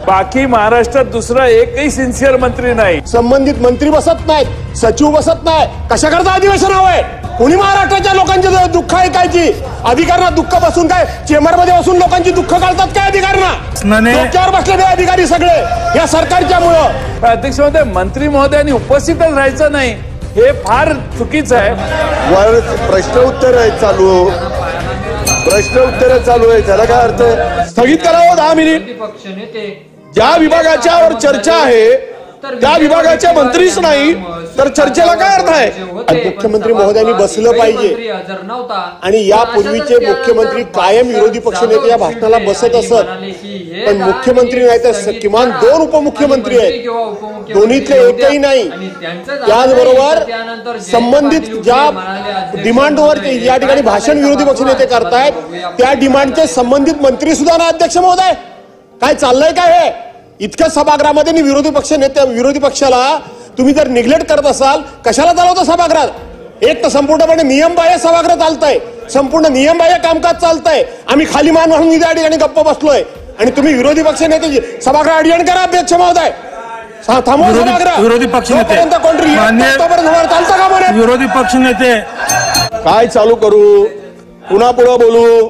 बाकी महाराष्ट्रात दुसरा एकही सिन्सिअर मंत्री नाही। संबंधित मंत्री बसत नाहीत, सचिव बसत नाही, कशा करता अधिवेशन हवंय? कोणी महाराष्ट्राच्या लोकांचे दुःख ऐकायची? अधिकाऱ्यांना दुःख बसून काय चेंबर मध्ये बसून लोकांची दुःख काढतात काय अधिकाऱ्यांना? डोक्यावर बसलेले अधिकारी सगळे या सरकारच्यामुळं। अध्यक्ष महोदय, मंत्री महोदयांनी उपस्थितच राहायचं नाही हे फार चुकीचं आहे। वर प्रश्न उत्तर आहे चालू, प्रश्न उत्तर चालू आहे, त्याला काय अर्थ आहे? स्थगित करावं 10 मिनिट। ज्या विभागाच्यावर चर्चा आहे त्या विभागाचे मंत्रीच नाही तर चर्चेला काय अर्थ आहे? मुख्यमंत्री महोदयांनी बसलं पाहिजे आणि यापूर्वीचे मुख्यमंत्री कायम विरोधी पक्षनेते या भाषणाला बसत असत, पण मुख्यमंत्री नाही तर किमान 2 उपमुख्यमंत्री आहेत, दोन्हीतले एकही नाही। त्याचबरोबर संबंधित ज्या डिमांडवर या ठिकाणी भाषण विरोधी पक्षनेते करतायत त्या डिमांडचे संबंधित मंत्री सुद्धा ना। अध्यक्ष महोदय, काय चाललंय काय हे? इतक्या सभागृहामध्ये विरोधी पक्ष नेते विरोधी पक्षाला तुम्ही जर निग्लेक्ट करत असाल, कशाला चालवता सभागृहात? एक तर संपूर्णपणे नियमबाह्य सभागृह चालतंय, संपूर्ण नियमबाह्य कामकाज चालतंय। आम्ही खाली मान म्हणून त्या ठिकाणी गप्प बसलोय आणि तुम्ही विरोधी पक्ष नेते सभागृह अडवण करा। अध्यक्ष महोदय, थांबवा सभागृह। विरोधी पक्ष नेते चालतं का म्हणे? विरोधी पक्ष नेते काय चालू करू? पुन्हा पुढे बोलू?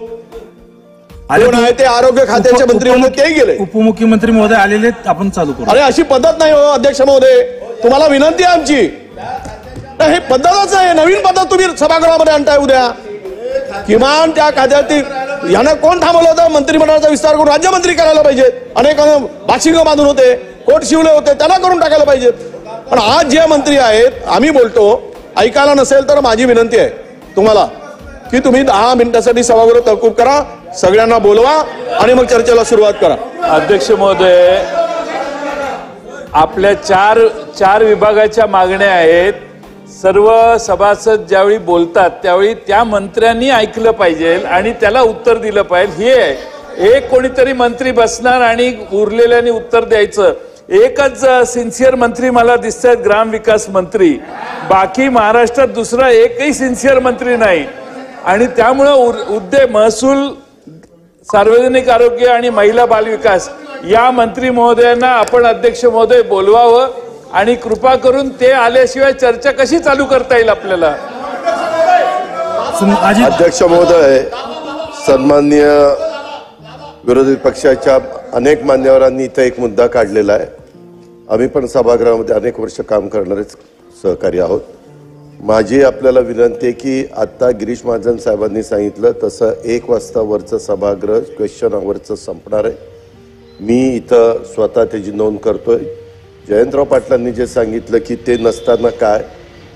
कोण आहे ते आरोग्य खात्याचे मंत्री होते ते गेले, उपमुख्यमंत्री महोदय आलेले, आपण चालू करू। अरे अशी पद्धत नाही हो अध्यक्ष महोदय, तुम्हाला विनंती आहे आमची। हे पद्धतच आहे, नवीन पद्धत तुम्ही सभागृहामध्ये आणताय उद्या। किमान त्या खात्यातील यांना कोण थांबवलं होतं? मंत्रिमंडळाचा विस्तार करून राज्यमंत्री करायला पाहिजे। अनेक बाशिंग बांधून होते, कोट शिवले होते, त्यांना करून टाकायला पाहिजे। पण आज जे मंत्री आहेत, आम्ही बोलतो, ऐकायला नसेल तर माझी विनंती आहे तुम्हाला की तुम्ही 10 मिनिटांसाठी सभागृह तहकूब करा, सगळ्यांना बोलवा आणि मग चर्चेला सुरुवात करा। अध्यक्ष महोदय, आपल्या चार विभागाच्या मागण्या आहेत। सर्व सभासद ज्यावेळी बोलतात त्यावेळी त्या मंत्र्यांनी ऐकलं पाहिजे आणि त्याला उत्तर दिलं पाहिजे। हे एक कोणीतरी मंत्री बसणार आणि उरलेल्यानी उत्तर द्यायचं। एकच सिन्सिअर मंत्री मला दिसतायत, ग्रामविकास मंत्री। बाकी महाराष्ट्रात दुसरा एकही सिन्सिअर मंत्री नाही आणि त्यामुळे महसूल, सार्वजनिक आरोग्य आणि महिला बालविकास या मंत्री महोदयांना आपण अध्यक्ष महोदय बोलवावं आणि कृपा करून ते आल्याशिवाय चर्चा कशी चालू करता येईल आपल्याला? अध्यक्ष महोदय, सन्माननीय विरोधी पक्षाच्या अनेक मान्यवरांनी इथं एक मुद्दा काढलेला आहे। आम्ही पण सभागृहामध्ये अनेक वर्ष काम करणारे सहकारी आहोत। माझी आपल्याला विनंती आहे की आता गिरीश महाजन साहेबांनी सांगितलं तसं 1 वाजता वरचं सभागृह क्वेश्चन आवरचं संपणार आहे। मी इथं स्वतः त्याची नोंद करतोय। जयंतराव पाटलांनी जे सांगितलं की ते नसताना काय,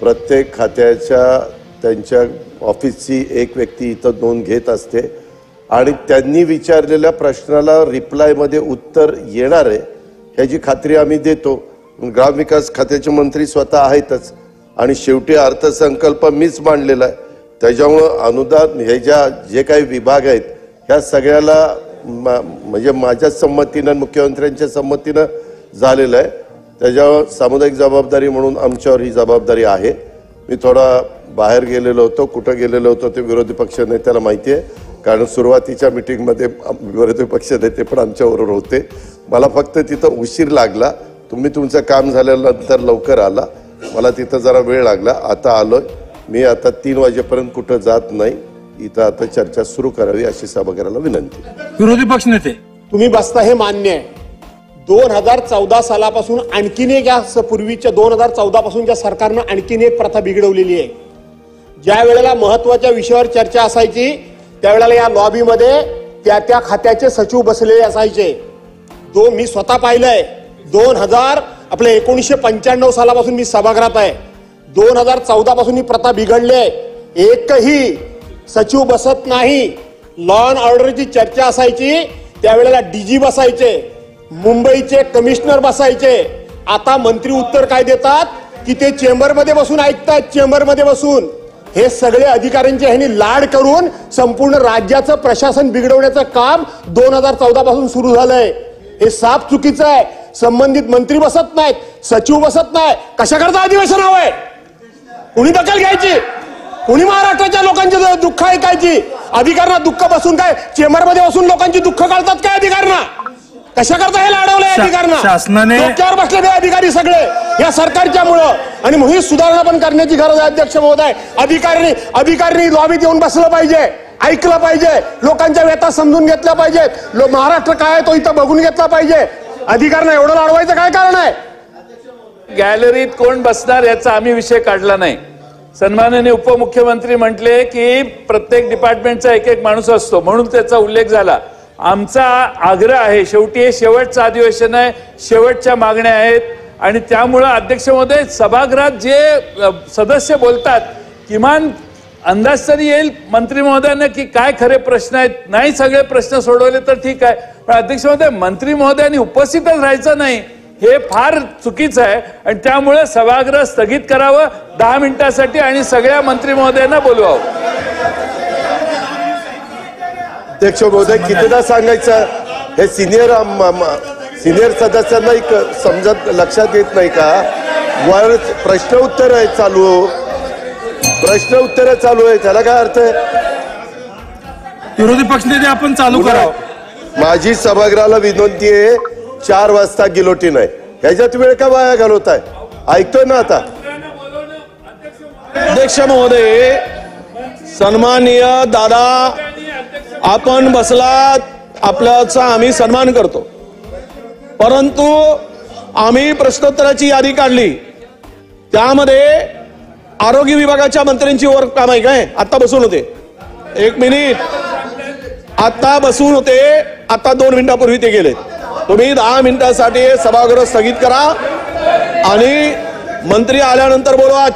प्रत्येक खात्याच्या त्यांच्या ऑफिसची एक व्यक्ती इथं नोंद घेत असते आणि त्यांनी विचारलेल्या प्रश्नाला रिप्लायमध्ये उत्तर येणार आहे ह्याची खात्री आम्ही देतो। ग्रामविकास खात्याचे मंत्री स्वतः आहेतच आणि शेवटी अर्थसंकल्प मीच मांडलेला आहे, त्याच्यामुळं अनुदान हे जे काही विभाग आहेत ह्या सगळ्याला म्हणजे माझ्या संमतीनं मुख्यमंत्र्यांच्या संमतीनं झालेलं आहे। त्याच्यावर सामुदायिक जबाबदारी म्हणून आमच्यावर ही जबाबदारी आहे। मी थोडा बाहेर गेलेलो होतो, कुठं गेलेलो होतो ते विरोधी पक्ष नेत्याला माहिती आहे, कारण सुरुवातीच्या मीटिंगमध्ये विरोधी पक्ष नेते पण आमच्याबरोबर होते। मला फक्त तिथं उशीर लागला, तुम्ही तुमचं काम झाल्यानंतर लवकर आला, मला तिथं जरा वेळ लागला। आता आलोय मी, आता 3 वाजेपर्यंत कुठं जात नाही, इथं आता चर्चा सुरू करावी अशी सभागृहाला विनंती। विरोधी पक्ष नेते, तुम्ही बसता हे मान्य आहे। 2014 सालापासून आणखीन एक, या पूर्वीच्या 2014 पासूनच्या सरकारनं आणखीन एक प्रथा बिघडवलेली आहे। ज्या वेळेला महत्वाच्या विषयावर चर्चा असायची त्यावेळेला या लॉबीमध्ये त्या खात्याचे सचिव बसलेले असायचे। मी स्वतः पाहिलंय। 1995 सालापासून मी सभागृहात आहे। 2014 पासून ही प्रथा बिघडली आहे। एकही सचिव बसत नाही। लॉ अँड ऑर्डरची चर्चा असायची त्यावेळेला डीजी बसायचे, मुंबईचे कमिशनर बसायचे। आता मंत्री उत्तर काय देतात की ते चेंबरमध्ये बसून ऐकतात, चेंबरमध्ये बसून। हे सगळे अधिकाऱ्यांचे ह्यांनी लाड करून संपूर्ण राज्याचं प्रशासन बिघडवण्याचं काम 2014 पासून सुरू झालंय। हे साफ चुकीचं आहे। संबंधित मंत्री बसत नाहीत, सचिव बसत नाही, कशा करता अधिवेशन हवंय? कुणी दखल घ्यायची? कुणी महाराष्ट्राच्या लोकांचे दुःख ऐकायची? अधिकाऱ्यांना दुःख बसून काय चेंबरमध्ये बसून लोकांची दुःख काढतात काय अधिकाऱ्यांना? कशा करता हे लाडवलंय अधिकाऱ्यांना? शासनाने- डोक्यावर बसलेले अधिकारी सगळे या सरकारच्या मुळे, आणि मग ही सुधारणा पण करण्याची गरज आहे अध्यक्ष महोदय. अधिकाऱ्यांनी लॉबीत येऊन बसलं पाहिजे, ऐकलं पाहिजे, लोकांच्या व्यथा समजून घेतल्या पाहिजेत. महाराष्ट्र काय आहे तो इथं बघून घेतला पाहिजे. अधिकाऱ्यांना एवढं लाडवायचं काय कारण आहे? गॅलरीत कोण बसणार याचा आम्ही विषय काढला नाही. सन्माननीय उपमुख्यमंत्री म्हटले की प्रत्येक डिपार्टमेंटचा एक एक माणूस असतो म्हणून त्याचा उल्लेख झाला. आमचा आग्रह आहे, शेवटी हे शेवटचं अधिवेशन आहे, शेवटच्या मागण्या आहेत आणि त्यामुळं अध्यक्ष महोदय सभागृहात जे सदस्य बोलतात किमान अंदाज तरी येईल मंत्री महोदयांना की काय खरे प्रश्न आहेत. नाही सगळे प्रश्न सोडवले तर ठीक आहे, पण अध्यक्ष महोदय मंत्री महोदयांनी उपस्थितच राहायचं नाही हे फार चुकीचं आहे आणि त्यामुळे सभागृह स्थगित करावं 10 मिनिटासाठी आणि सगळ्या मंत्री महोदयांना बोलवावं. अध्यक्ष महोदय कितीदा सांगायचं, हे सिनियर सदस्यांना समजत लक्षात येत नाही का? वर प्रश्न उत्तर आहे चालू, प्रश्न उत्तर चालू आहे, त्याला काय अर्थ आहे? विरोधी पक्षनेते आपण चालू करावं. माझी सभागृहाला विनंती आहे, 4 वाजता गिलोटीन आहे, ह्याच्यात वेळ का वाया घालवताय? ऐकतोय ना आता? अध्यक्ष महोदय, सन्माननीय दादा, आपण बसलात, आपल्याचा आम्ही सन्मान करतो, परंतु आम्ही प्रश्नोत्तराची यादी काढली, त्यामध्ये आरोग्य विभागाच्या मंत्र्यांची वर काम आहे काय? आता बसून होते, 1 मिनिट, आता बसून होते, आता 2 मिनिटापूर्वी ते गेले. तुम्ही 10 मिनिटासाठी सभागृह स्थगित करा आणि मंत्री आल्यानंतर बोलवा.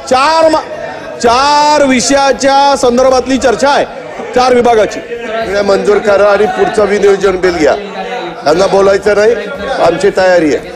4 विषयाच्या संदर्भातली चर्चा आहे, 4 विभागाची. मंजूर करा आणि पुढचं विनियोजन बिल घ्या. त्यांना बोलायचं नाही, आमची तयारी आहे.